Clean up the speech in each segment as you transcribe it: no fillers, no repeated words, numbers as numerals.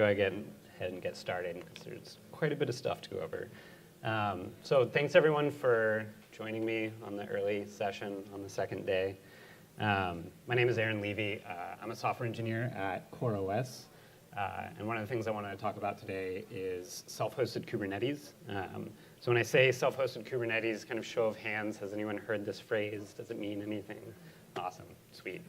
go ahead and get started because there's quite a bit of stuff to go over. So thanks everyone for joining me on the early session on the second day. My name is Levy. I'm a software engineer at CoreOS. And one of the things I want to talk about today is self-hosted Kubernetes. So when I say self-hosted Kubernetes, kind of show of hands, has anyone heard this phrase? Does it mean anything? Awesome, sweet.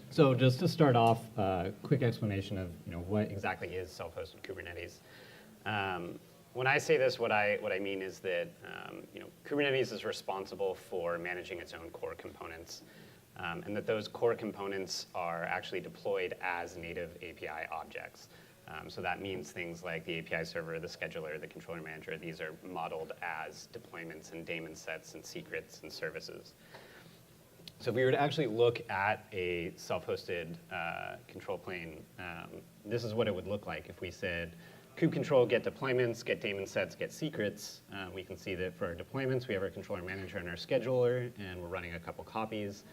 So just to start off, a quick explanation of what exactly is self-hosted Kubernetes. When I say this, what I mean is that Kubernetes is responsible for managing its own core components, and that those core components are actually deployed as native API objects. So that means things like the API server, the scheduler, the controller manager. These are modeled as deployments and daemon sets and secrets and services. So if we were to actually look at a self-hosted control plane, this is what it would look like if we said kubectl get deployments, get daemon sets, get secrets. We can see that for our deployments, we have our controller manager and our scheduler, and we're running a couple copies.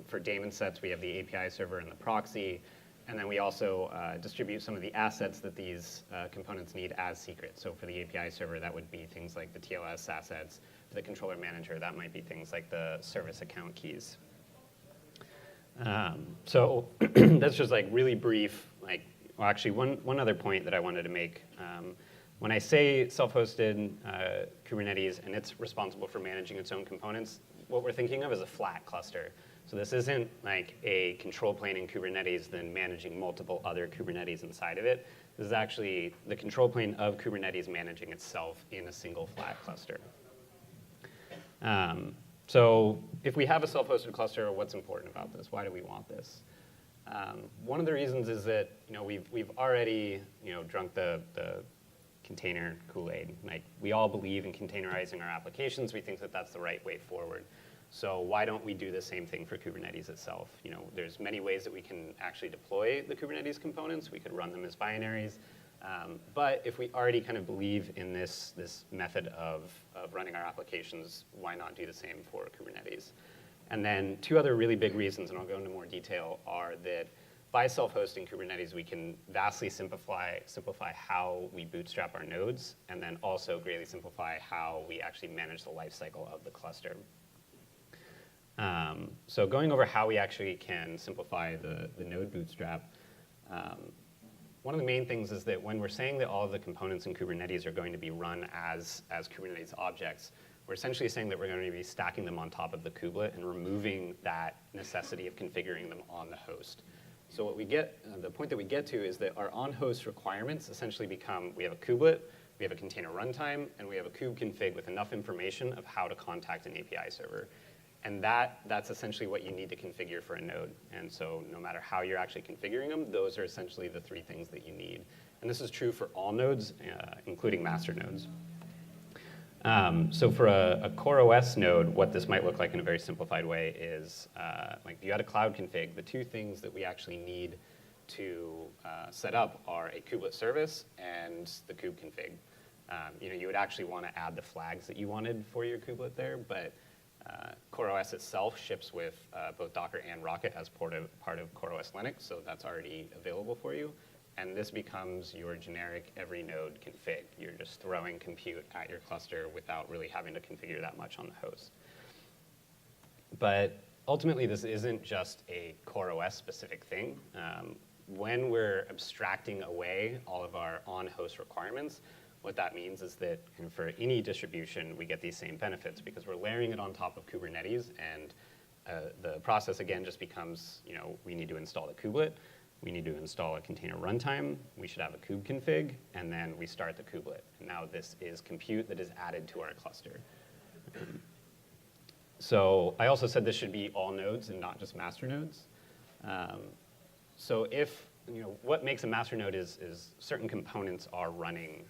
For daemon sets, we have the API server and the proxy. And then we also distribute some of the assets that these components need as secrets. So for the API server, that would be things like the TLS assets. For the controller manager, that might be things like the service account keys. So that's just like really brief. Well, actually, one other point that I wanted to make. When I say self-hosted Kubernetes and it's responsible for managing its own components, what we're thinking of is a flat cluster. So this isn't like a control plane in Kubernetes then managing multiple other Kubernetes inside of it. This is actually the control plane of Kubernetes managing itself in a single flat cluster. So if we have a self-hosted cluster, what's important about this? Why do we want this? One of the reasons is that we've already drunk the container Kool-Aid. Like, we all believe in containerizing our applications. We think that that's the right way forward. So why don't we do the same thing for Kubernetes itself? There's many ways that we can actually deploy the Kubernetes components. We could run them as binaries. But if we already kind of believe in this method of running our applications, why not do the same for Kubernetes? And then two other really big reasons, and I'll go into more detail, are that by self-hosting Kubernetes, we can vastly simplify how we bootstrap our nodes, and then also greatly simplify how we actually manage the lifecycle of the cluster. So going over how we actually can simplify the node bootstrap, one of the main things is that when we're saying that all of the components in Kubernetes are going to be run as Kubernetes objects, we're essentially saying that we're going to be stacking them on top of the kubelet and removing that necessity of configuring them on the host. So what we get, the point that we get to is that our on-host requirements essentially become, we have a kubelet, we have a container runtime, and we have a kubeconfig with enough information of how to contact an API server. And that's essentially what you need to configure for a node. And so no matter how you're actually configuring them, those are essentially the three things that you need. And this is true for all nodes, including master nodes. So for a CoreOS node, what this might look like in a very simplified way is, like if you had a cloud config, the two things that we actually need to set up are a kubelet service and the kubeconfig. You would actually want to add the flags that you wanted for your kubelet there, but CoreOS itself ships with both Docker and Rocket as part of CoreOS Linux, so that's already available for you. And this becomes your generic every node config. You're just throwing compute at your cluster without really having to configure that much on the host. But ultimately, this isn't just a CoreOS specific thing. When we're abstracting away all of our on-host requirements, what that means is that for any distribution, we get these same benefits because we're layering it on top of Kubernetes, and the process, again, just becomes, we need to install the kubelet, we need to install a container runtime, we should have a kubeconfig, and then we start the kubelet. And now this is compute that is added to our cluster. So I also said this should be all nodes and not just master nodes. So if what makes a master node is certain components are running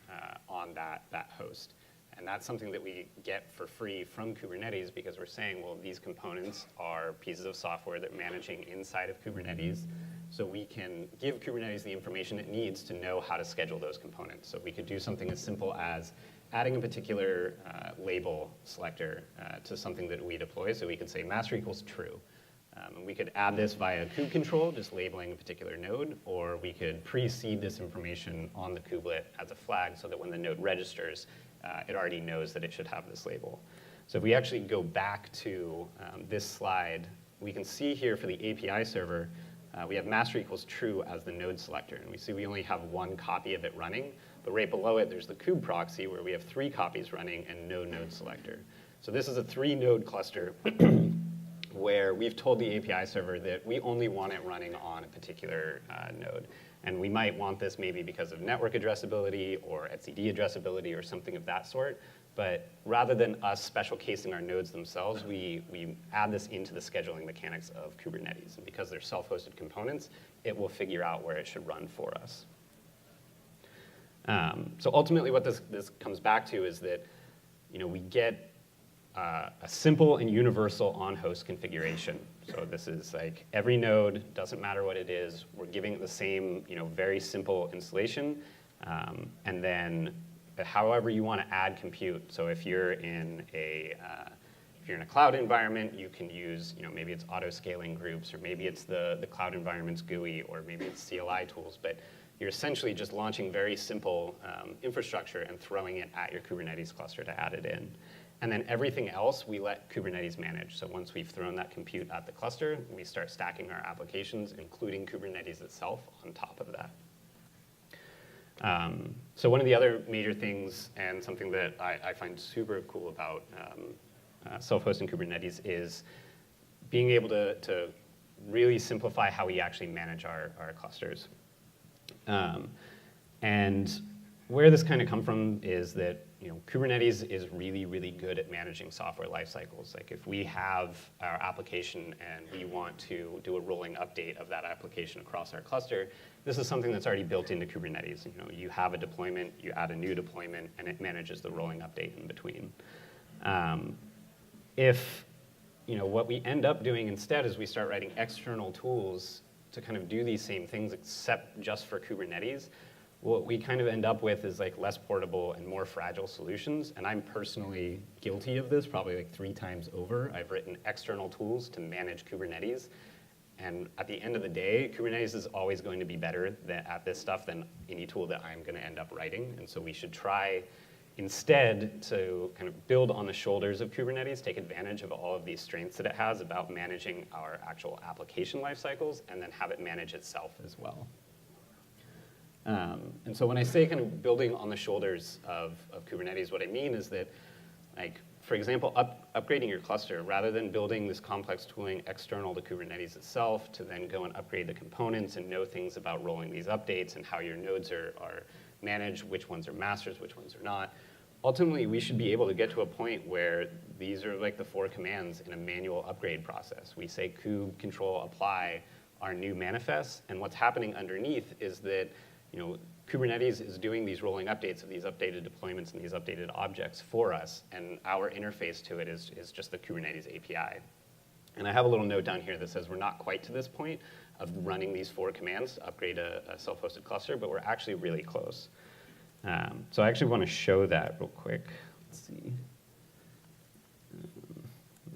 on that host. And that's something that we get for free from Kubernetes because we're saying, well, these components are pieces of software that we're managing inside of Kubernetes. So we can give Kubernetes the information it needs to know how to schedule those components. So we could do something as simple as adding a particular label selector to something that we deploy. So we could say master equals true. And we could add this via kubectl, just labeling a particular node, or we could precede this information on the kubelet as a flag so that when the node registers, it already knows that it should have this label. So if we actually go back to this slide, we can see here for the API server, we have master equals true as the node selector. And we see we only have one copy of it running. But right below it, there's the kube proxy, where we have 3 copies running and no node selector. So this is a 3-node cluster where we've told the API server that we only want it running on a particular node. And we might want this maybe because of network addressability or etcd addressability or something of that sort. But rather than us special casing our nodes themselves, we add this into the scheduling mechanics of Kubernetes. And because they're self-hosted components, it will figure out where it should run for us. So ultimately what this comes back to is that we get a simple and universal on-host configuration. So this is like every node, doesn't matter what it is, we're giving it the same very simple installation. And then however you want to add compute. So if you're in a cloud environment, you can use maybe it's auto-scaling groups, or maybe it's the cloud environment's GUI, or maybe it's CLI tools. But you're essentially just launching very simple infrastructure and throwing it at your Kubernetes cluster to add it in. And then everything else we let Kubernetes manage. So once we've thrown that compute at the cluster, we start stacking our applications, including Kubernetes itself, on top of that. So one of the other major things, and something that I find super cool about self-hosting Kubernetes, is being able to really simplify how we actually manage our clusters. And where this kind of come from is that Kubernetes is really, really good at managing software lifecycles. Like if we have our application and we want to do a rolling update of that application across our cluster, this is something that's already built into Kubernetes. You have a deployment, you add a new deployment, and it manages the rolling update in between. If what we end up doing instead is we start writing external tools to kind of do these same things except just for Kubernetes, what we kind of end up with is like less portable and more fragile solutions. And I'm personally guilty of this, probably like 3 times over. I've written external tools to manage Kubernetes. And at the end of the day, Kubernetes is always going to be better at this stuff than any tool that I'm going to end up writing. And so we should try instead to kind of build on the shoulders of Kubernetes, take advantage of all of these strengths that it has about managing our actual application lifecycles, and then have it manage itself as well. And so when I say kind of building on the shoulders of Kubernetes, what I mean is that, like, for example, upgrading your cluster, rather than building this complex tooling external to Kubernetes itself to then go and upgrade the components and know things about rolling these updates and how your nodes are managed, which ones are masters, which ones are not. Ultimately, we should be able to get to a point where these are like the 4 commands in a manual upgrade process. We say kubectl apply our new manifests, and what's happening underneath is that Kubernetes is doing these rolling updates of these updated deployments and these updated objects for us, and our interface to it is just the Kubernetes API. And I have a little note down here that says we're not quite to this point of running these 4 commands to upgrade a self-hosted cluster, but we're actually really close. So I actually want to show that real quick. Let's see.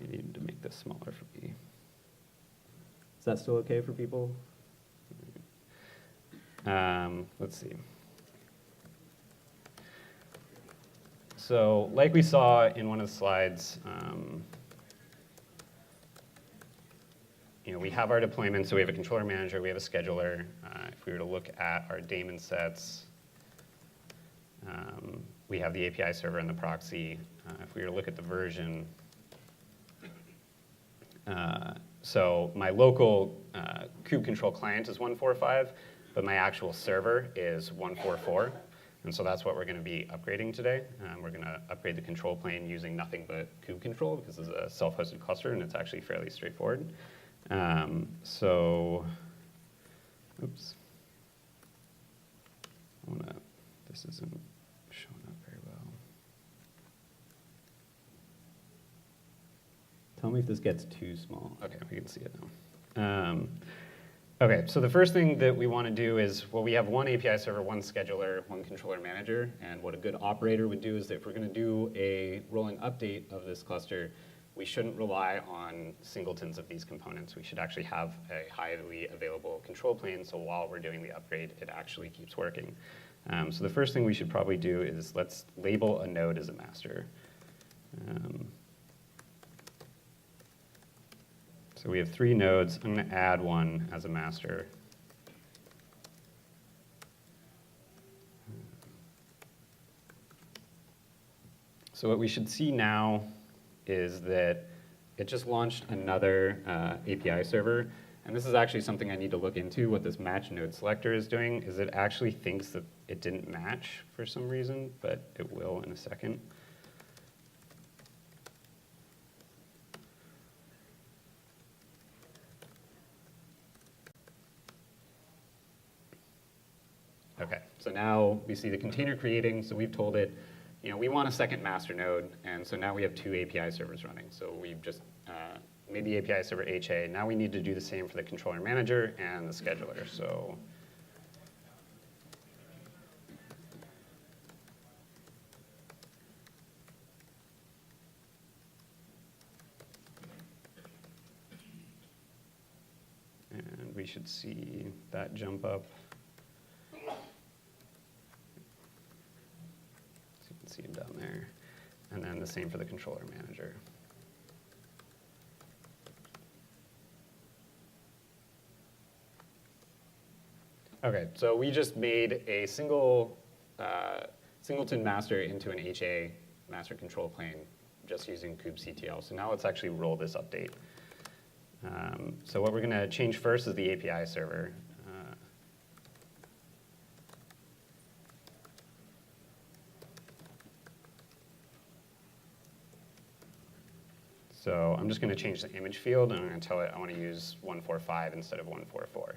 I need to make this smaller for me. Is that still okay for people? Let's see. So like we saw in one of the slides, we have our deployment, so we have a controller manager, we have a scheduler. If we were to look at our daemon sets, we have the API server and the proxy. If we were to look at the version, so my local kubectl client is 1.4.5, but my actual server is 1.4.4. And so that's what we're going to be upgrading today. We're going to upgrade the control plane using nothing but kubectl because it's a self-hosted cluster and it's actually fairly straightforward. So, oops. This isn't showing up very well. Tell me if this gets too small. Okay, we can see it now. Okay, so the first thing that we want to do is, well, we have one API server, one scheduler, one controller manager, and what a good operator would do is that if we're going to do a rolling update of this cluster, we shouldn't rely on singletons of these components. We should actually have a highly available control plane, so while we're doing the upgrade, it actually keeps working. So the first thing we should probably do is let's label a node as a master. So we have 3 nodes. I'm going to add one as a master. So what we should see now is that it just launched another API server. And this is actually something I need to look into. What this match node selector is doing is it actually thinks that it didn't match for some reason, but it will in a second. Okay, so now we see the container creating. So we've told it, we want a second master node. And so now we have 2 API servers running. So we've just made the API server HA. Now we need to do the same for the controller manager and the scheduler. So and we should see that jump up. So you can see it down there. And then the same for the controller manager. Okay, so we just made a singleton master into an HA master control plane just using kubectl. So now let's actually roll this update. So what we're going to change first is the API server. So I'm just going to change the image field, and I'm going to tell it I want to use 145 instead of 144.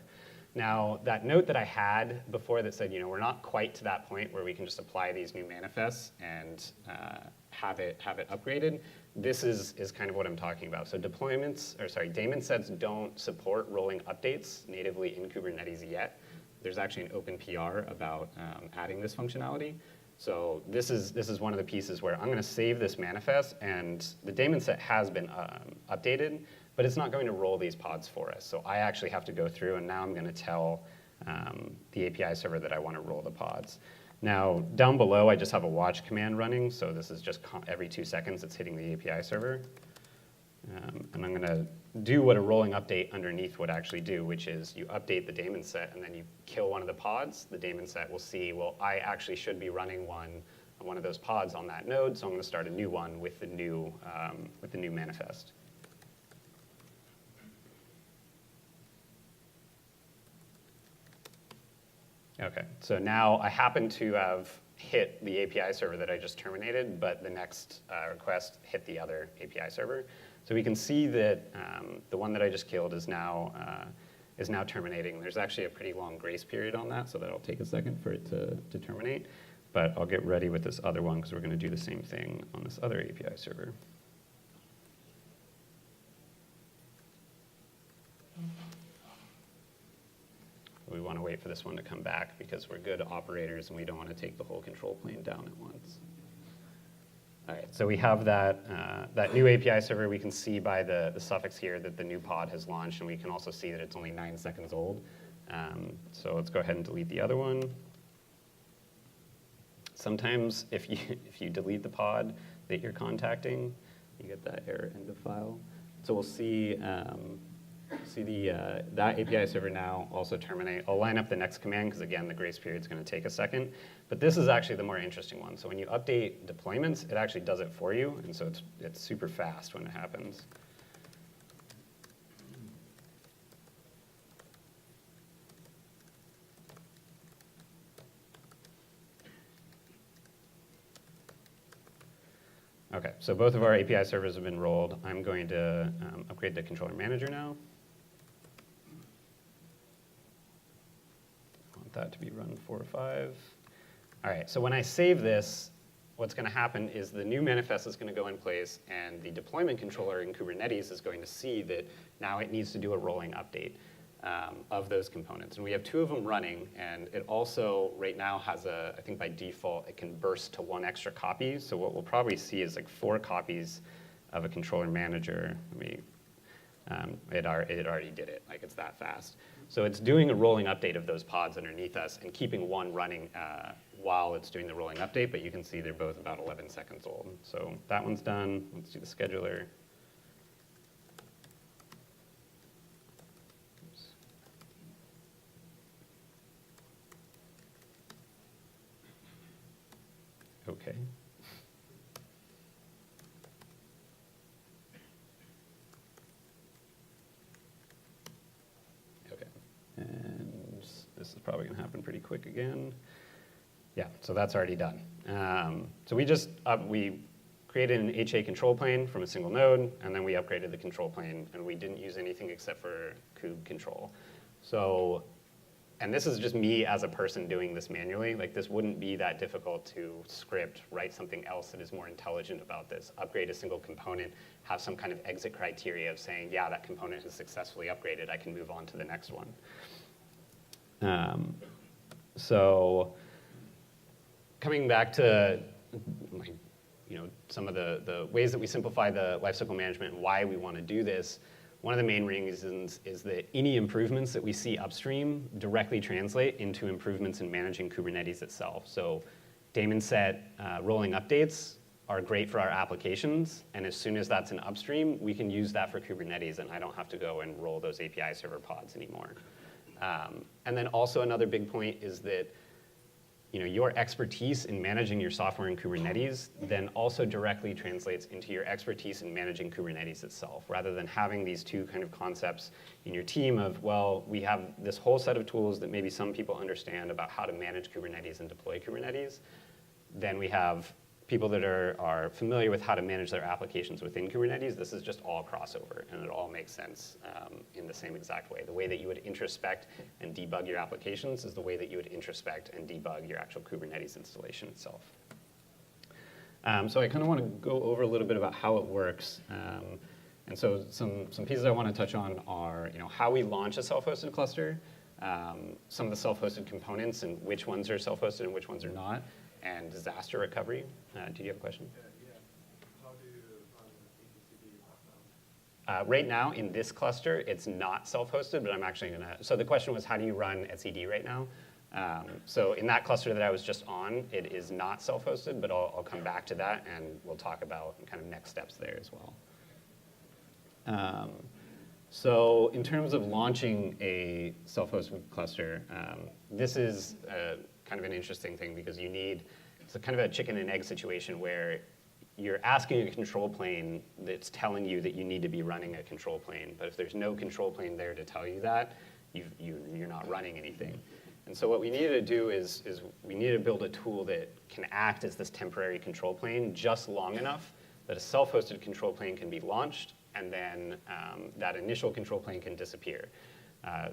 Now, that note that I had before that said, we're not quite to that point where we can just apply these new manifests and have it upgraded. This is kind of what I'm talking about. So daemon sets don't support rolling updates natively in Kubernetes yet. There's actually an open PR about adding this functionality. So this is one of the pieces where I'm going to save this manifest, and the daemon set has been updated, but it's not going to roll these pods for us. So I actually have to go through, and now I'm going to tell the API server that I want to roll the pods. Now, down below, I just have a watch command running. So this is just every 2 seconds it's hitting the API server. And I'm going to do what a rolling update underneath would actually do, which is you update the daemon set, and then you kill one of the pods. The daemon set will see, well, I actually should be running one of those pods on that node, so I'm going to start a new one with the new manifest. Okay, so now I happen to have hit the API server that I just terminated, but the next request hit the other API server. So we can see that the one that I just killed is now terminating. There's actually a pretty long grace period on that, so that'll take a second for it to terminate. But I'll get ready with this other one because we're going to do the same thing on this other API server. We want to wait for this one to come back because we're good operators and we don't want to take the whole control plane down at once. All right, so we have that new API server. We can see by the suffix here that the new pod has launched, and we can also see that it's only 9 seconds old. So let's go ahead and delete the other one. Sometimes if you delete the pod that you're contacting, you get that error end of file. So we'll see that API server now also terminate. I'll line up the next command because, again, the grace period is going to take a second. But this is actually the more interesting one. So when you update deployments, it actually does it for you. And so it's super fast when it happens. OK, so both of our API servers have been rolled. I'm going to upgrade the controller manager now. That to be run 4 or 5. All right, so when I save this, what's going to happen is the new manifest is going to go in place, and the deployment controller in Kubernetes is going to see that now it needs to do a rolling update of those components. And we have 2 of them running, and it also right now has I think by default, it can burst to 1 extra copy. So what we'll probably see is like 4 copies of a controller manager. It already did it, like it's that fast. So it's doing a rolling update of those pods underneath us and keeping one running while it's doing the rolling update, but you can see they're both about 11 seconds old. So that one's done. Let's do the scheduler. Okay. Okay. And this is probably going to happen pretty quick again. Yeah, so that's already done. So we created an HA control plane from a single node, and then we upgraded the control plane, and we didn't use anything except for kube control. So, and this is just me as a person doing this manually. Like, this wouldn't be that difficult to script, write something else that is more intelligent about this, upgrade a single component, have some kind of exit criteria of saying, yeah, that component is successfully upgraded, I can move on to the next one. So coming back to some of the ways that we simplify the lifecycle management and why we want to do this, one of the main reasons is that any improvements that we see upstream directly translate into improvements in managing Kubernetes itself. So daemon set rolling updates are great for our applications, and as soon as that's an upstream, we can use that for Kubernetes, and I don't have to go and roll those API server pods anymore. And then also another big point is that your expertise in managing your software in Kubernetes then also directly translates into your expertise in managing Kubernetes itself, rather than having these two kind of concepts in your team of, well, we have this whole set of tools that maybe some people understand about how to manage Kubernetes and deploy Kubernetes. Then we have people that are familiar with how to manage their applications within Kubernetes. This is just all crossover, and it all makes sense in the same exact way. The way that you would introspect and debug your applications is the way that you would introspect and debug your actual Kubernetes installation itself. So I kind of want to go over a little bit about how it works. And so some pieces I want to touch on are how we launch a self-hosted cluster, some of the self-hosted components and which ones are self-hosted and which ones are not, and disaster recovery. Do you have a question? Yeah. How do you run etcd right now? Right now, in this cluster, it's not self-hosted, but I'm actually going to. So the question was, how do you run etcd right now? So in that cluster that I was just on, it is not self-hosted, but I'll come back to that, and we'll talk about kind of next steps there as well. So in terms of launching a self-hosted cluster, this is kind of an interesting thing because it's a kind of a chicken and egg situation where you're asking a control plane that's telling you that you need to be running a control plane, but if there's no control plane there to tell you that, you're not running anything. And so what we needed to do is we needed to build a tool that can act as this temporary control plane just long enough that a self-hosted control plane can be launched, and then that initial control plane can disappear.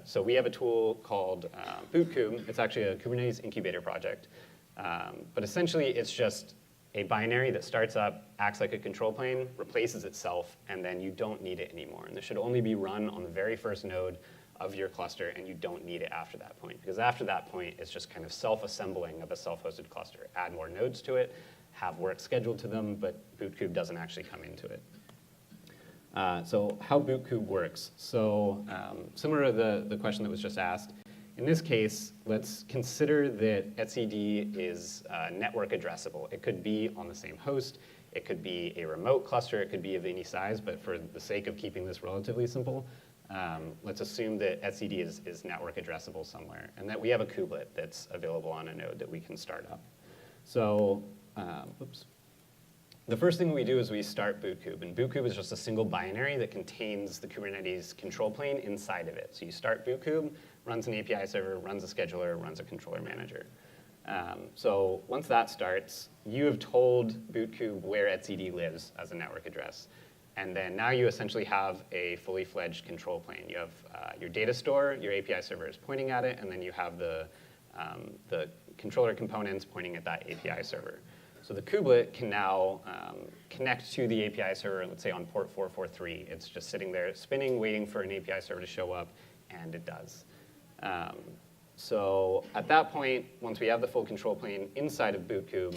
So we have a tool called BootCube. It's actually a Kubernetes incubator project. But essentially, it's just a binary that starts up, acts like a control plane, replaces itself, and then you don't need it anymore. And this should only be run on the very first node of your cluster, and you don't need it after that point. Because after that point, it's just kind of self-assembling of a self-hosted cluster. Add more nodes to it, have work scheduled to them, but BootCube doesn't actually come into it. So how BootCube works. So similar to the question that was just asked, in this case, let's consider that etcd is network addressable. It could be on the same host. It could be a remote cluster. It could be of any size. But for the sake of keeping this relatively simple, let's assume that etcd is network addressable somewhere, and that we have a kubelet that's available on a node that we can start up. So, the first thing we do is we start BootCube, and BootCube is just a single binary that contains the Kubernetes control plane inside of it. So you start BootCube, runs an API server, runs a scheduler, runs a controller manager. So once that starts, you have told BootCube where etcd lives as a network address. And then now you essentially have a fully fledged control plane. You have your data store, your API server is pointing at it, and then you have the controller components pointing at that API server. So the kubelet can now connect to the API server, let's say on port 443. It's just sitting there spinning, waiting for an API server to show up, and it does. So at that point, once we have the full control plane inside of BootCube,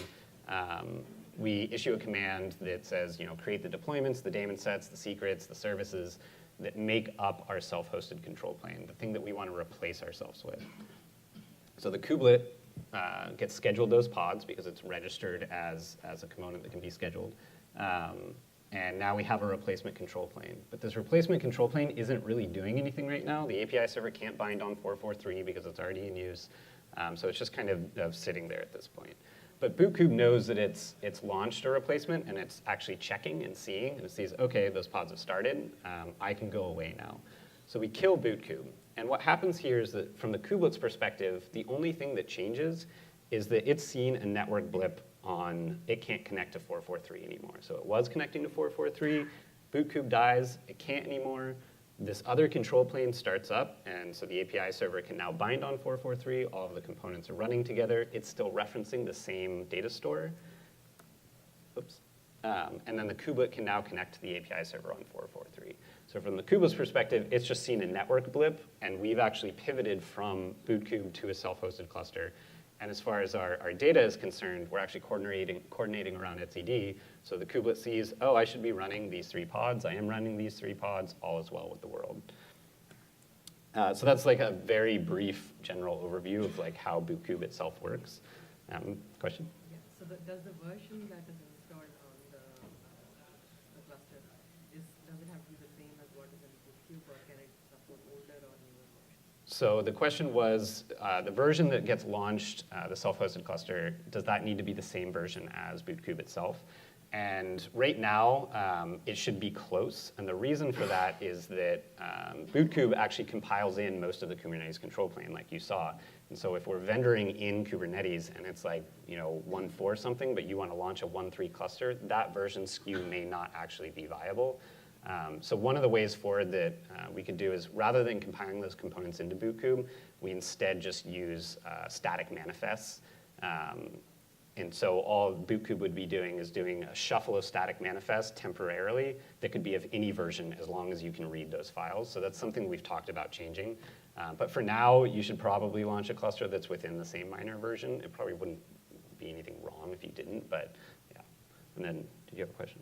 we issue a command that says, create the deployments, the daemon sets, the secrets, the services that make up our self-hosted control plane, the thing that we want to replace ourselves with. So the kubelet gets scheduled those pods because it's registered as a component that can be scheduled. And now we have a replacement control plane. But this replacement control plane isn't really doing anything right now. The API server can't bind on 4.4.3 because it's already in use. So it's just kind of sitting there at this point. But BootCube knows that it's launched a replacement, and it's actually checking and seeing, and it sees, OK, those pods have started. I can go away now. So we kill BootCube. And what happens here is that from the kubelet's perspective, the only thing that changes is that it's seen a network blip on it can't connect to 4.4.3 anymore. So it was connecting to 4.4.3. BootCube dies. It can't anymore. This other control plane starts up, and so the API server can now bind on 4.4.3. All of the components are running together. It's still referencing the same data store. Oops. And then the kubelet can now connect to the API server on 4.4.3. So from the kubelet's perspective, it's just seen a network blip, and we've actually pivoted from BootCube to a self-hosted cluster. And as far as our data is concerned, we're actually coordinating around etcd. So the kubelet sees, oh, I should be running these 3 pods. I am running these 3 pods. All is well with the world. So that's like a very brief general overview of like how BootCube itself works. Question? Yeah. So does the version that is installed on the cluster, does it have to be the same as what is in BootCube, or can it support older or newer versions? So the question was, the version that gets launched, the self-hosted cluster, does that need to be the same version as BootCube itself? And right now, it should be close. And the reason for that is that BootCube actually compiles in most of the Kubernetes control plane, like you saw. And so if we're vendoring in Kubernetes and it's like 1.4 something, but you want to launch a 1.3 cluster, that version SKU may not actually be viable. So one of the ways forward that we could do is, rather than compiling those components into BootCube, we instead just use static manifests. And so all BootCube would be doing is doing a shuffle of static manifests temporarily that could be of any version as long as you can read those files. So that's something we've talked about changing. But for now, you should probably launch a cluster that's within the same minor version. It probably wouldn't be anything wrong if you didn't, but yeah. And then, did you have a question?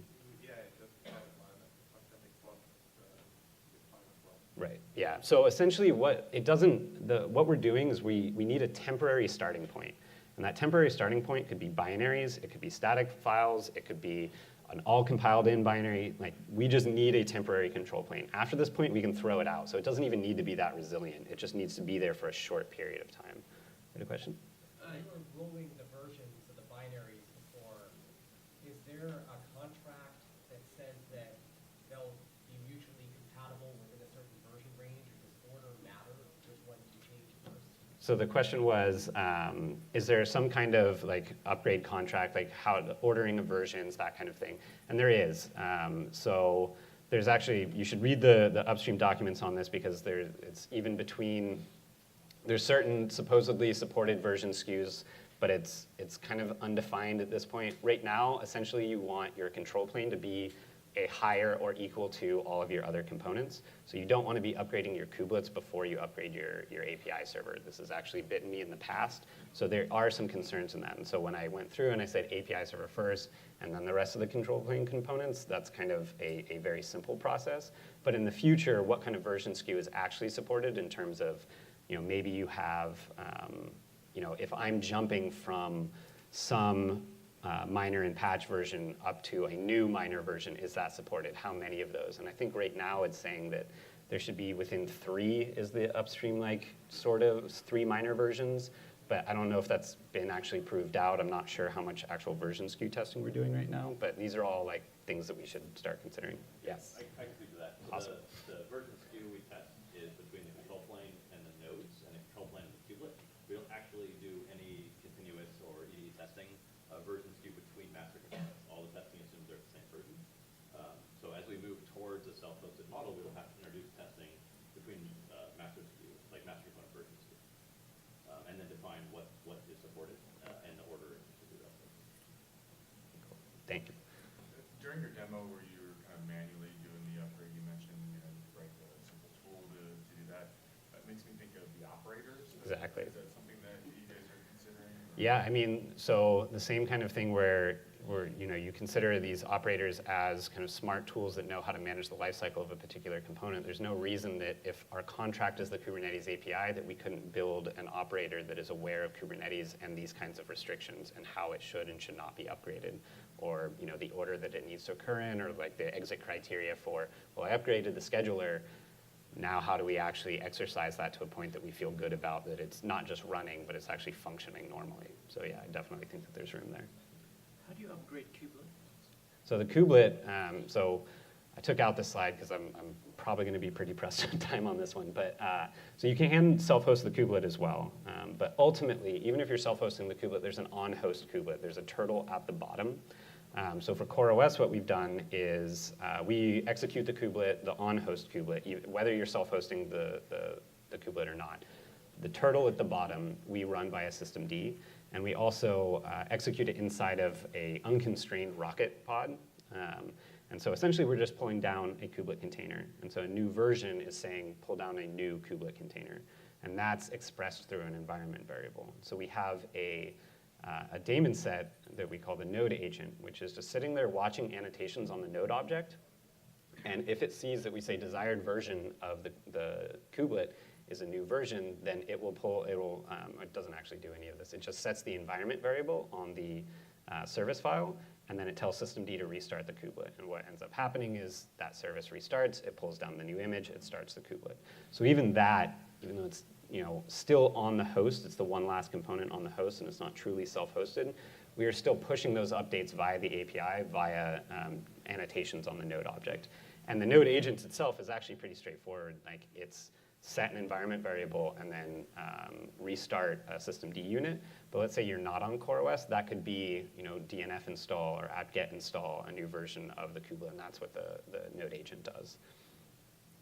Right. Yeah. So essentially, what we're doing is we need a temporary starting point, and that temporary starting point could be binaries, it could be static files, it could be an all compiled in binary. Like, we just need a temporary control plane. After this point, we can throw it out. So it doesn't even need to be that resilient. It just needs to be there for a short period of time. Had a question? You were rolling the versions of the binaries before. Is there a contract that says that they'll be mutually compatible within a certain version range, or does order matter which one you change first? So the question was, is there some kind of like upgrade contract, like how the ordering of versions, that kind of thing? And there is. So there's actually, you should read the upstream documents on this, because it's even between, there's certain supposedly supported version SKUs, but it's kind of undefined at this point. Right now, essentially, you want your control plane to be a higher or equal to all of your other components. So you don't want to be upgrading your kubelets before you upgrade your API server. This has actually bitten me in the past. So there are some concerns in that. And so when I went through and I said API server first, and then the rest of the control plane components, that's kind of a very simple process. But in the future, what kind of version SKU is actually supported in terms of, maybe you have, if I'm jumping from some minor and patch version up to a new minor version, is that supported? How many of those? And I think right now it's saying that there should be within 3 is the upstream, like sort of 3 minor versions. But I don't know if that's been actually proved out. I'm not sure how much actual version SKU testing we're doing right now. But these are all like things that we should start considering. Yes. I can speak to that. So Awesome. The version SKU we test is between the control plane and the nodes, and the control plane and the kubelet. We don't actually do any continuous or ED testing of version SKU between master components. All the testing assumes they're the same version. So as we move towards a self-hosted model, we will have to introduce testing between master SKU, like master component version SKU, and then define what is supported and the order to do that. Thank you. During your demo where you were kind of manually doing the upgrade, you mentioned you could write a simple tool to do that. That makes me think of the operators. Exactly. Is that something that you guys are considering? Or? Yeah, I mean, so the same kind of thing where or you consider these operators as kind of smart tools that know how to manage the lifecycle of a particular component, there's no reason that if our contract is the Kubernetes API that we couldn't build an operator that is aware of Kubernetes and these kinds of restrictions and how it should and should not be upgraded, or the order that it needs to occur in, or like the exit criteria for, well, I upgraded the scheduler, now how do we actually exercise that to a point that we feel good about, that it's not just running, but it's actually functioning normally. So yeah, I definitely think that there's room there. How do you upgrade kubelet? So the kubelet, so I took out this slide because I'm probably going to be pretty pressed on time on this one. But so you can self-host the kubelet as well. But ultimately, even if you're self-hosting the kubelet, there's an on-host kubelet. There's a turtle at the bottom. So for CoreOS, what we've done is we execute the kubelet, the on-host kubelet, whether you're self-hosting the kubelet or not. The turtle at the bottom, we run via systemd. And we also execute it inside of a unconstrained Rocket pod. And so essentially, we're just pulling down a kubelet container. And so a new version is saying, pull down a new kubelet container. And that's expressed through an environment variable. So we have a daemon set that we call the node agent, which is just sitting there watching annotations on the node object. And if it sees that we say desired version of the kubelet is a new version, then it will pull, it doesn't actually do any of this. It just sets the environment variable on the service file, and then it tells systemd to restart the kubelet. And what ends up happening is that service restarts, it pulls down the new image, it starts the kubelet. So even that, even though it's still on the host, it's the one last component on the host, and it's not truly self-hosted, we are still pushing those updates via the API, via annotations on the node object. And the node agent itself is actually pretty straightforward. Like, it's set an environment variable and then restart a systemd unit. But let's say you're not on CoreOS, that could be DNF install or apt-get install a new version of the kubelet, and that's what the node agent does.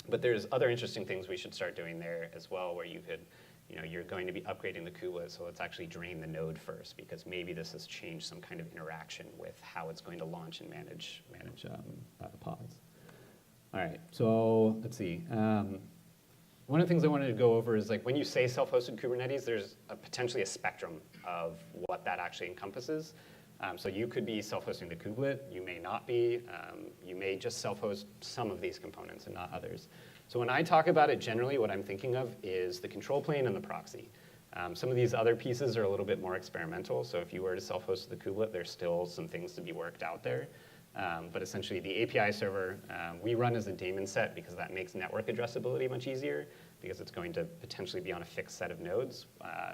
But there's other interesting things we should start doing there as well, where you could, you're going to be upgrading the kubelet, so let's actually drain the node first, because maybe this has changed some kind of interaction with how it's going to launch and manage the pods. All right, so let's see. One of the things I wanted to go over is, like, when you say self-hosted Kubernetes, there's potentially a spectrum of what that actually encompasses. So you could be self-hosting the kubelet, you may not be. You may just self-host some of these components and not others. So when I talk about it generally, what I'm thinking of is the control plane and the proxy. Some of these other pieces are a little bit more experimental. So if you were to self-host the kubelet, there's still some things to be worked out there. But essentially, the API server, we run as a daemon set because that makes network addressability much easier, because it's going to potentially be on a fixed set of nodes.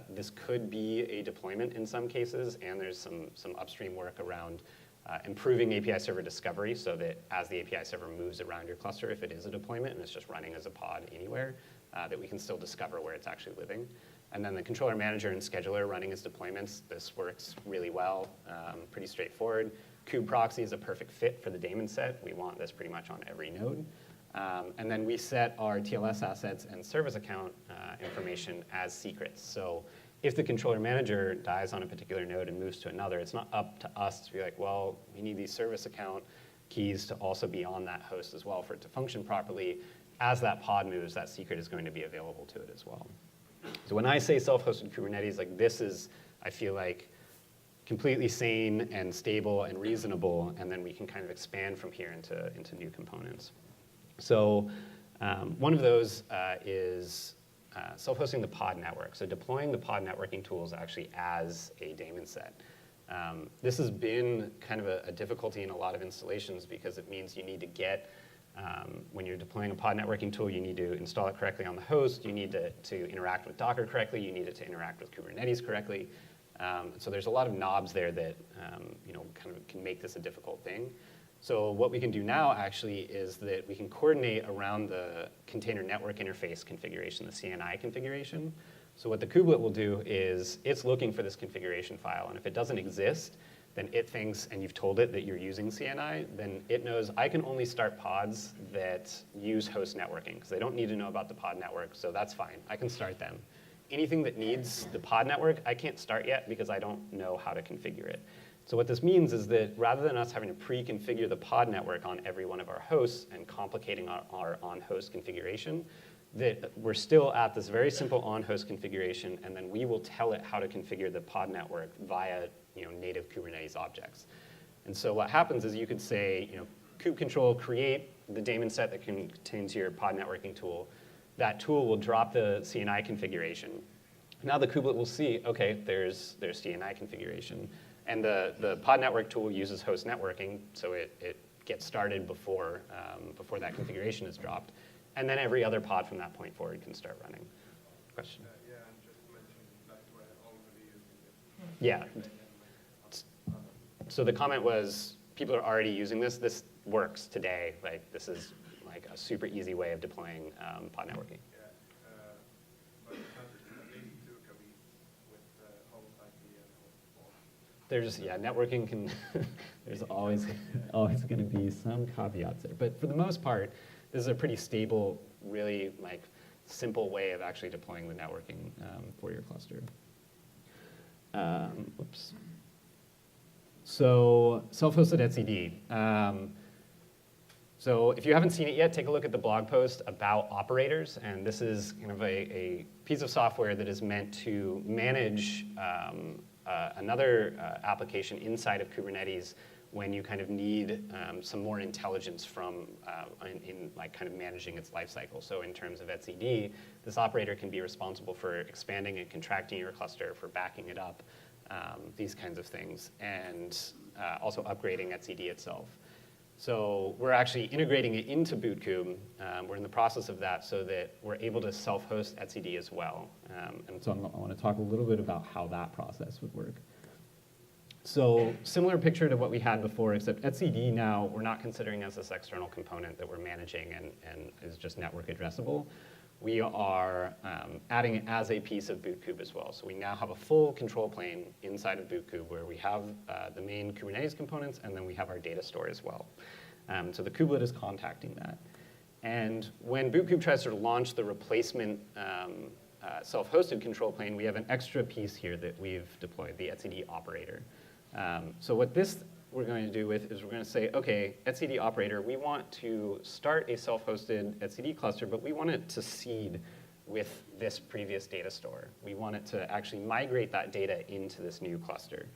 This could be a deployment in some cases, and there's some upstream work around improving API server discovery so that as the API server moves around your cluster, if it is a deployment and it's just running as a pod anywhere, that we can still discover where it's actually living. And then the controller manager and scheduler running as deployments, this works really well, pretty straightforward. Kubeproxy is a perfect fit for the daemon set. We want this pretty much on every node. And then we set our TLS assets and service account information as secrets. So if the controller manager dies on a particular node and moves to another, it's not up to us to be like, well, we need these service account keys to also be on that host as well for it to function properly. As that pod moves, that secret is going to be available to it as well. So when I say self-hosted Kubernetes, like, this is, I feel like, completely sane and stable and reasonable, and then we can kind of expand from here into new components. So one of those is self-hosting the pod network. So deploying the pod networking tools actually as a daemon set. This has been kind of a difficulty in a lot of installations, because it means you need to get, when you're deploying a pod networking tool, you need to install it correctly on the host, you need to interact with Docker correctly, you need it to interact with Kubernetes correctly. So there's a lot of knobs there that kind of can make this a difficult thing. So what we can do now actually is that we can coordinate around the container network interface configuration, the CNI configuration. So what the kubelet will do is it's looking for this configuration file, and if it doesn't exist, then it thinks, and you've told it that you're using CNI, then it knows I can only start pods that use host networking, because they don't need to know about the pod network, so that's fine. I can start them. Anything that needs the pod network, I can't start yet because I don't know how to configure it. So what this means is that rather than us having to pre-configure the pod network on every one of our hosts and complicating our on-host configuration, that we're still at this very simple on-host configuration, and then we will tell it how to configure the pod network via native Kubernetes objects. And so what happens is you could say, kubectl create the daemon set that contains your pod networking tool. That tool will drop the CNI configuration. Now the kubelet will see, okay, there's CNI configuration. And the pod network tool uses host networking, so it gets started before that configuration is dropped. And then every other pod from that point forward can start running. Question? Yeah, and just mention that we're already using it. Yeah. So the comment was, people are already using this. This works today. Like, this is like a super easy way of deploying pod networking. Yeah, but it's not linked to Kavit with host IP and host port. There's, networking can, there's always going to be some caveats there. But for the most part, this is a pretty stable, really like simple way of actually deploying the networking for your cluster. Oops. So self-hosted etcd. So if you haven't seen it yet, take a look at the blog post about operators. And this is kind of a piece of software that is meant to manage another application inside of Kubernetes when you kind of need some more intelligence from in like kind of managing its lifecycle. So in terms of etcd, this operator can be responsible for expanding and contracting your cluster, for backing it up, these kinds of things, and also upgrading etcd itself. So we're actually integrating it into BootCube. We're in the process of that so that we're able to self-host etcd as well. And so I want to talk a little bit about how that process would work. So similar picture to what we had before, except etcd now we're not considering as this external component that we're managing and is just network addressable. We are adding it as a piece of BootCube as well. So we now have a full control plane inside of BootCube where we have the main Kubernetes components, and then we have our data store as well. So the kubelet is contacting that. And when BootCube tries to launch the replacement self-hosted control plane, we have an extra piece here that we've deployed, the etcd operator. So what this we're going to do with is we're going to say, okay, etcd operator, we want to start a self-hosted etcd cluster, but we want it to seed with this previous data store. We want it to actually migrate that data into this new cluster.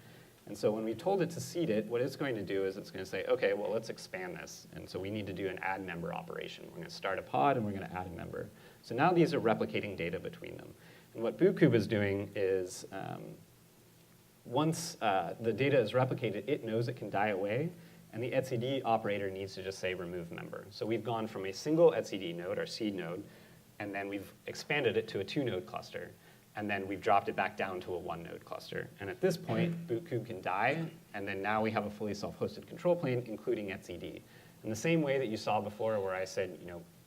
And so when we told it to seed it, what it's going to do is it's going to say, okay, well, let's expand this. And so we need to do an add member operation. We're going to start a pod, and we're going to add a member. So now these are replicating data between them. And what BootCube is doing is once the data is replicated, it knows it can die away, and the etcd operator needs to just say remove member. So we've gone from a single etcd node, our seed node, and then we've expanded it to a 2-node cluster, and then we've dropped it back down to a 1-node cluster. And at this point, BootCube can die, and then now we have a fully self-hosted control plane, including etcd. In the same way that you saw before where I said,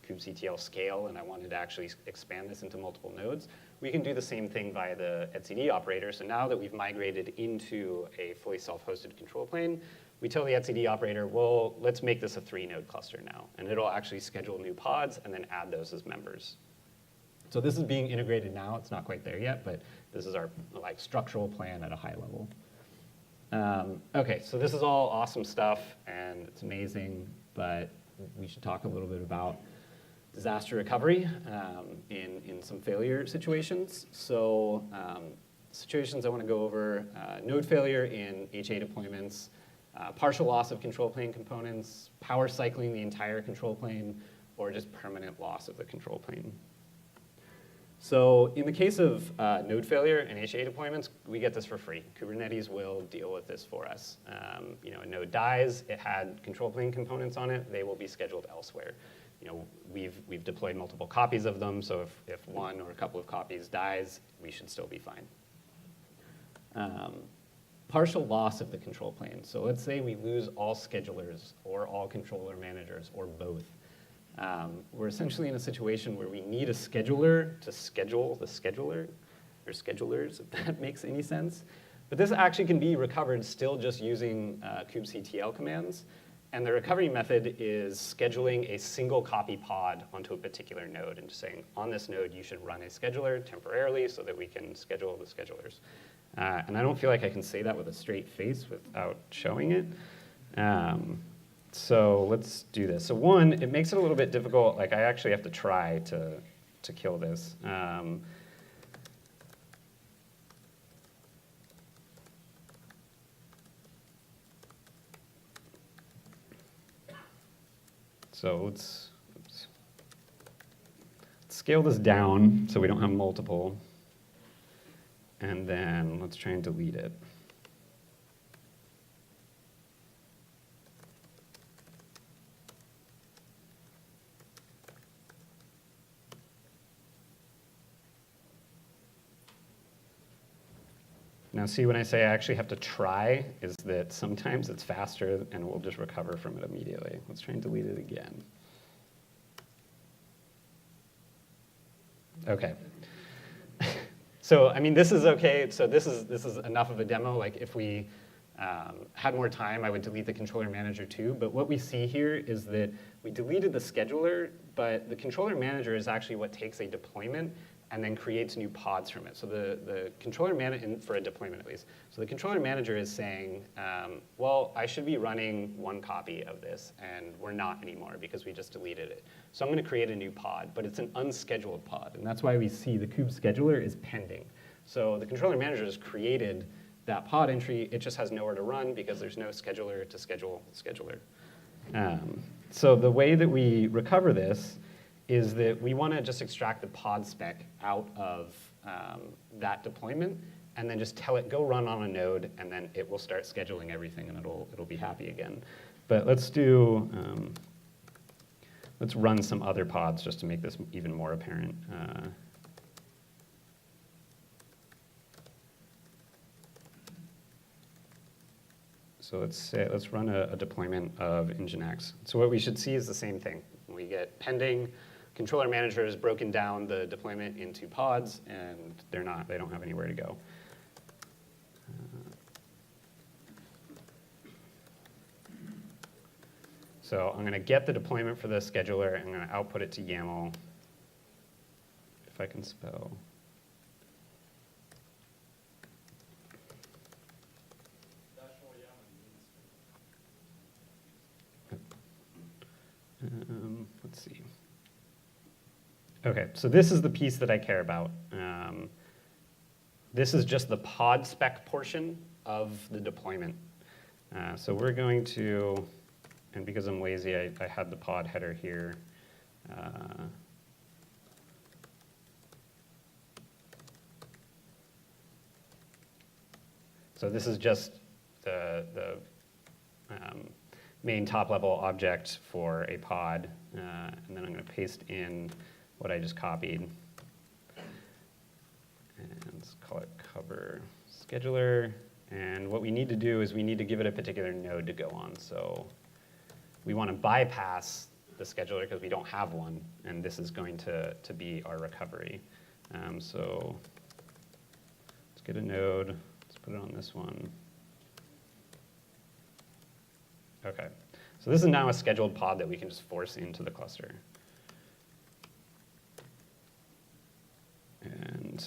kubectl scale, and I wanted to actually expand this into multiple nodes, we can do the same thing via the etcd operator. So now that we've migrated into a fully self-hosted control plane, we tell the etcd operator, well, let's make this a 3-node cluster now. And it'll actually schedule new pods and then add those as members. So this is being integrated now. It's not quite there yet, but this is our structural plan at a high level. Okay, so this is all awesome stuff, and it's amazing, but we should talk a little bit about disaster recovery in some failure situations. So situations I want to go over, node failure in HA deployments, partial loss of control plane components, power cycling the entire control plane, or just permanent loss of the control plane. So in the case of node failure and HA deployments, we get this for free. Kubernetes will deal with this for us. A node dies, it had control plane components on it, they will be scheduled elsewhere. We've deployed multiple copies of them, so if one or a couple of copies dies, we should still be fine. Partial loss of the control plane. So let's say we lose all schedulers or all controller managers or both. We're essentially in a situation where we need a scheduler to schedule the scheduler, or schedulers, if that makes any sense. But this actually can be recovered still just using kubectl commands. And the recovery method is scheduling a single copy pod onto a particular node and just saying, on this node, you should run a scheduler temporarily so that we can schedule the schedulers. And I don't feel like I can say that with a straight face without showing it. So let's do this. So one, it makes it a little bit difficult. Like I actually have to try to kill this. So let's scale this down so we don't have multiple. And then let's try and delete it. Now see, when I say I actually have to try, is that sometimes it's faster and we'll just recover from it immediately. Let's try and delete it again. Okay. So, I mean, this is okay. So this is enough of a demo. Like if we had more time, I would delete the controller manager too. But what we see here is that we deleted the scheduler, but the controller manager is actually what takes a deployment and then creates new pods from it. So the controller manager, for a deployment at least, so the controller manager is saying, well, I should be running one copy of this, and we're not anymore because we just deleted it. So I'm going to create a new pod, but it's an unscheduled pod, and that's why we see the kube scheduler is pending. So the controller manager has created that pod entry. It just has nowhere to run because there's no scheduler to schedule scheduler. So the way that we recover this is that we want to just extract the pod spec out of that deployment and then just tell it, go run on a node, and then it will start scheduling everything and it'll be happy again. But let's do, let's run some other pods just to make this even more apparent. So let's run a deployment of Nginx. So what we should see is the same thing. We get pending. Controller manager has broken down the deployment into pods, and they don't have anywhere to go. So I'm going to get the deployment for the scheduler. I'm going to output it to YAML, if I can spell. Let's see. Okay, so this is the piece that I care about. This is just the pod spec portion of the deployment. So we're going to, and because I'm lazy, I had the pod header here. So this is just the main top-level object for a pod, and then I'm going to paste in what I just copied. And let's call it cover scheduler. And what we need to do is we need to give it a particular node to go on. So we want to bypass the scheduler because we don't have one, and this is going to be our recovery. So let's get a node. Let's put it on this one. Okay, so this is now a scheduled pod that we can just force into the cluster. And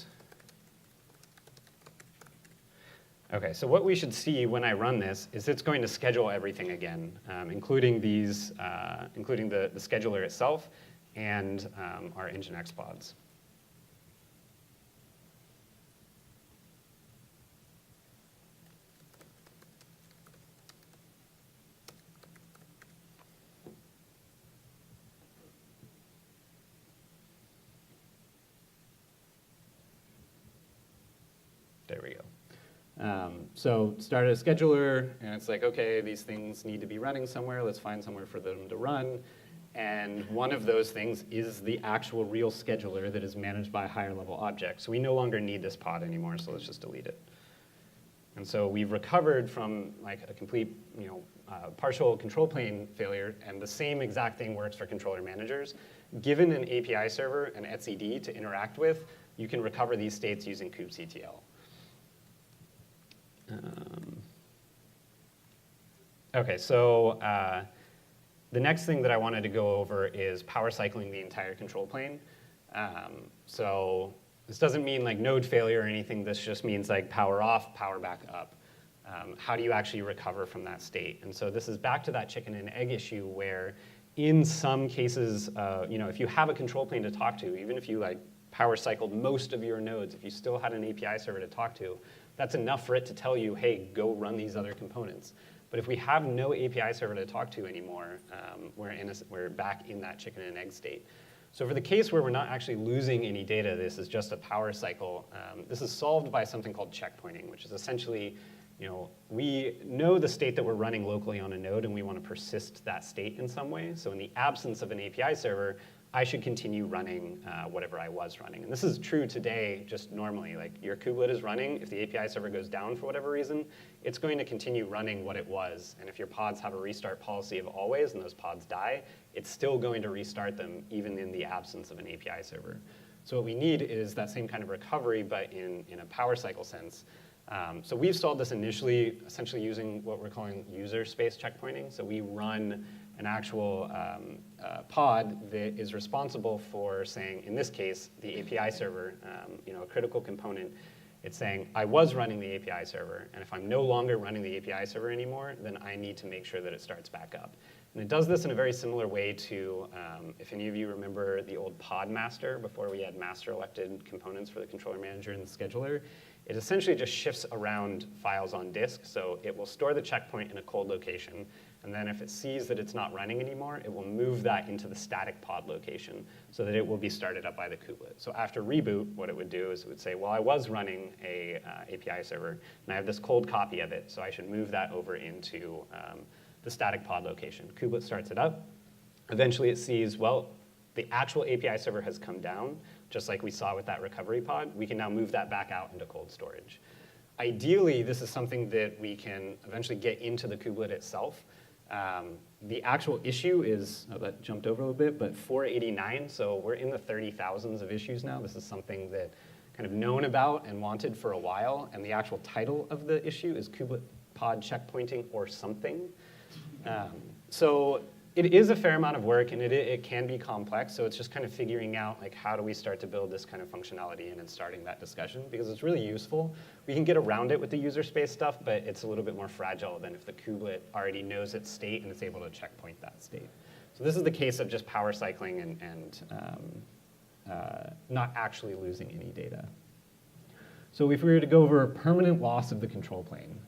okay, so what we should see when I run this is it's going to schedule everything again, including these, including the scheduler itself and our Nginx pods. There we go. So start a scheduler, and it's like, okay, these things need to be running somewhere. Let's find somewhere for them to run. And one of those things is the actual real scheduler that is managed by a higher level object. So we no longer need this pod anymore, so let's just delete it. And so we've recovered from like a complete, partial control plane failure, and the same exact thing works for controller managers. Given an API server, an etcd, to interact with, you can recover these states using kubectl. Okay, so the next thing that I wanted to go over is power cycling the entire control plane. So this doesn't mean like node failure or anything. This just means like power off, power back up. How do you actually recover from that state? And so this is back to that chicken and egg issue where in some cases, if you have a control plane to talk to, even if you like power cycled most of your nodes, if you still had an API server to talk to, that's enough for it to tell you, hey, go run these other components. But if we have no API server to talk to anymore, we're back in that chicken and egg state. So for the case where we're not actually losing any data, this is just a power cycle. This is solved by something called checkpointing, which is essentially, we know the state that we're running locally on a node, and we want to persist that state in some way. So in the absence of an API server, I should continue running whatever I was running. And this is true today, just normally. Like your kubelet is running. If the API server goes down for whatever reason, it's going to continue running what it was. And if your pods have a restart policy of always and those pods die, it's still going to restart them even in the absence of an API server. So what we need is that same kind of recovery, but in a power cycle sense. So we've solved this initially, essentially using what we're calling user space checkpointing. So we run an actual pod that is responsible for saying, in this case, the API server, a critical component. It's saying, I was running the API server, and if I'm no longer running the API server anymore, then I need to make sure that it starts back up. And it does this in a very similar way to, if any of you remember the old pod master, before we had master elected components for the controller manager and the scheduler, it essentially just shifts around files on disk. So it will store the checkpoint in a cold location, and then if it sees that it's not running anymore, it will move that into the static pod location so that it will be started up by the kubelet. So after reboot, what it would do is it would say, well, I was running a API server, and I have this cold copy of it, so I should move that over into the static pod location. Kubelet starts it up. Eventually it sees, well, the actual API server has come down, just like we saw with that recovery pod. We can now move that back out into cold storage. Ideally, this is something that we can eventually get into the kubelet itself. The actual issue is, that jumped over a little bit, but 489, so we're in the 30,000s of issues now. This is something that kind of known about and wanted for a while, and the actual title of the issue is kubelet pod checkpointing or something. So it is a fair amount of work, and it can be complex, so it's just kind of figuring out like how do we start to build this kind of functionality and starting that discussion, because it's really useful. We can get around it with the user space stuff, but it's a little bit more fragile than if the kubelet already knows its state and it's able to checkpoint that state. So this is the case of just power cycling and not actually losing any data. So if we were to go over permanent loss of the control plane,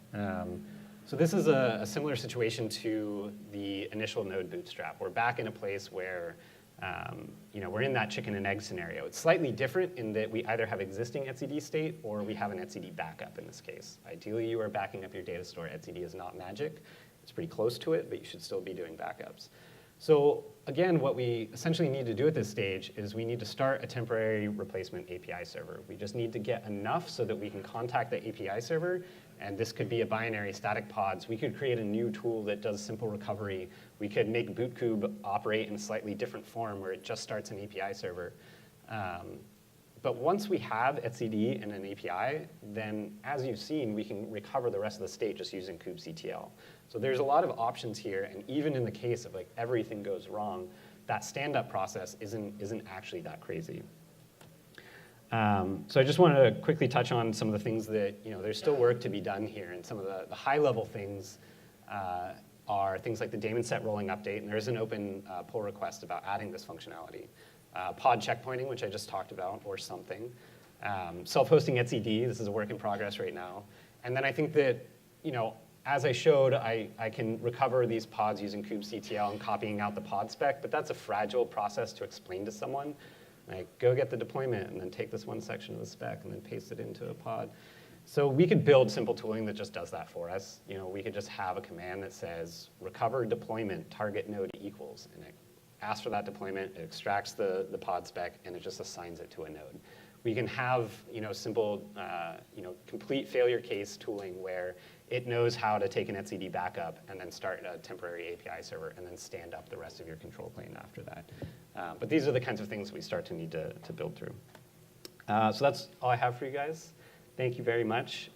so this is a similar situation to the initial node bootstrap. We're back in a place where we're in that chicken and egg scenario. It's slightly different in that we either have existing etcd state or we have an etcd backup in this case. Ideally, you are backing up your data store. etcd is not magic. It's pretty close to it, but you should still be doing backups. So again, what we essentially need to do at this stage is we need to start a temporary replacement API server. We just need to get enough so that we can contact the API server, and this could be a binary, static pods. We could create a new tool that does simple recovery. We could make BootCube operate in a slightly different form where it just starts an API server. But once we have etcd and an API, then as you've seen, we can recover the rest of the state just using kubectl. So there's a lot of options here, and even in the case of like everything goes wrong, that stand-up process isn't actually that crazy. So I just wanted to quickly touch on some of the things that, there's still work to be done here, and some of the high-level things are things like the daemon set rolling update, and there's an open pull request about adding this functionality. Pod checkpointing, which I just talked about, or something. Self-hosting etcd, this is a work in progress right now. And then I think that, as I showed, I can recover these pods using kubectl and copying out the pod spec, but that's a fragile process to explain to someone. Like, go get the deployment and then take this one section of the spec and then paste it into a pod. So we could build simple tooling that just does that for us. We could just have a command that says, recover deployment target node equals, and it asks for that deployment, it extracts the pod spec, and it just assigns it to a node. We can have simple complete failure case tooling where it knows how to take an etcd backup and then start a temporary API server and then stand up the rest of your control plane after that. But these are the kinds of things we start to need to build through. So that's all I have for you guys. Thank you very much.